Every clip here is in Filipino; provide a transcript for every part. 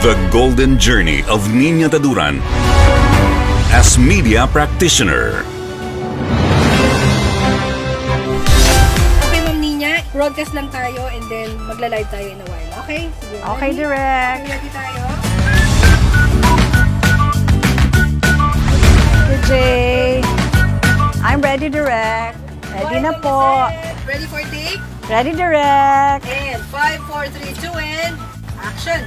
The golden journey of Nina Taduran as media practitioner. Okay, Ma'am Nina, broadcast lang tayo and then magla-live tayo in a while. Okay? Sige, Okay, ready? direct. Ready tayo? DJ. I'm ready, direct. Ready na Quiet on po. the set. Ready for take? Ready, direct. And 5, 4, 3, 2, and action!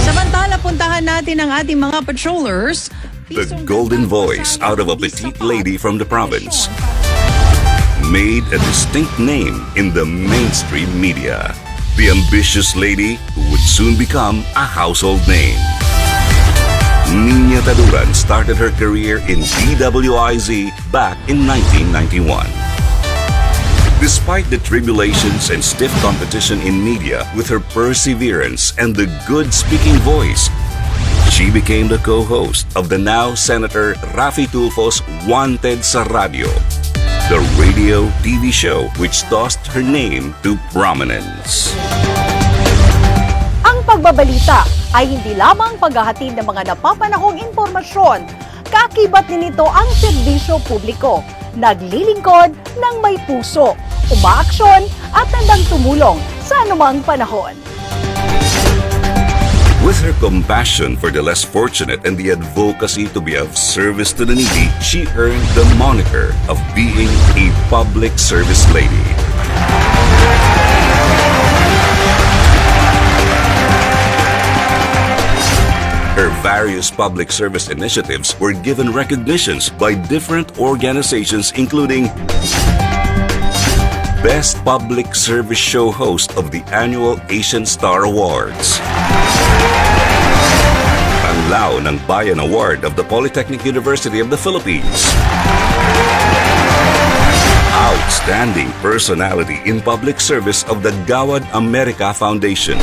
Samantala, puntahan natin ang ating mga patrollers. The golden voice out of a petite lady from the province made a distinct name in the mainstream media. The ambitious lady who would soon become a household name. Nina Taduran started her career in DWIZ back in 1991. Despite the tribulations and stiff competition in media, with her perseverance and the good speaking voice, she became the co-host of the now Senator Raffy Tulfo's Wanted sa Radio, the radio TV show which tossed her name to prominence. Ang pagbabalita ay hindi lamang paghahatid ng mga napapanahong impormasyon. Kakibat din ito ang serbisyo publiko. Naglilingkod ng may puso, umaaksyon at handang tumulong sa anumang panahon. With her compassion for the less fortunate and the advocacy to be of service to the needy, she earned the moniker of being a public service lady. Her various public service initiatives were given recognitions by different organizations, including Best Public Service Show Host of the annual Asian Star Awards, Panlao ng Bayan Award of the Polytechnic University of the Philippines, Outstanding Personality in Public Service of the Gawad America Foundation,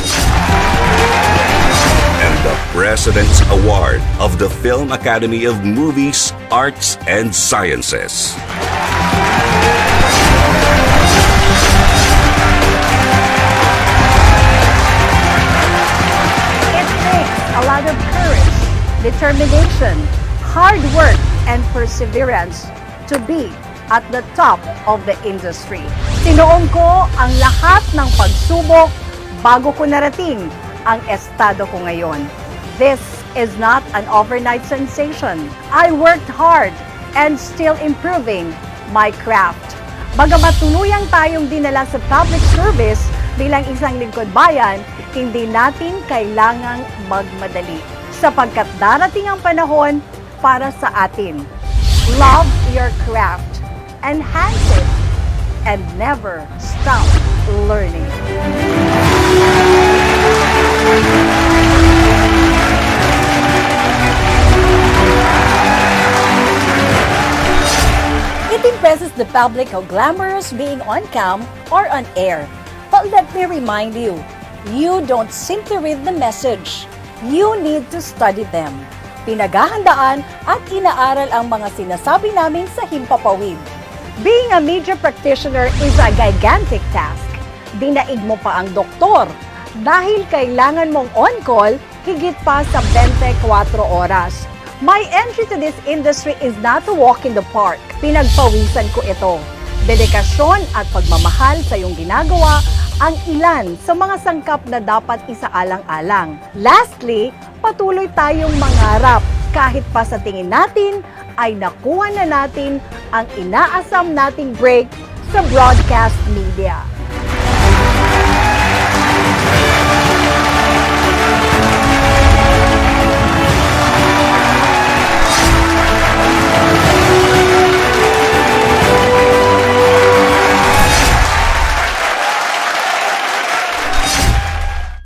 and the President's Award of the Film Academy of Movies, Arts, and Sciences. It takes a lot of courage, determination, hard work, and perseverance to be at the top of the industry. Sinuong ko ang lahat ng pagsubok bago ko narating ang estado ko ngayon. This is not an overnight sensation. I worked hard and still improving my craft. Bagamat tuluyang tayong dinala sa public service bilang isang lingkod bayan, hindi natin kailangang magmadali sapagkat darating ang panahon para sa atin. Love your craft, enhance it, and never stop learning. It impresses the public how glamorous being on cam or on air. But let me remind you, you don't simply read the message. You need to study them. Pinaghahandaan at inaaral ang mga sinasabi namin sa Himpapawid. Being a media practitioner is a gigantic task. Dinaig mo pa ang doktor dahil kailangan mong on-call higit pa sa 24 oras. My entry to this industry is not a walk in the park. Pinagpawisan ko ito. Dedikasyon at pagmamahal sa iyong ginagawa ang ilan sa mga sangkap na dapat isaalang-alang. Lastly, patuloy tayong mangarap kahit pa sa tingin natin ay nakuha na natin ang inaasam nating break sa broadcast media.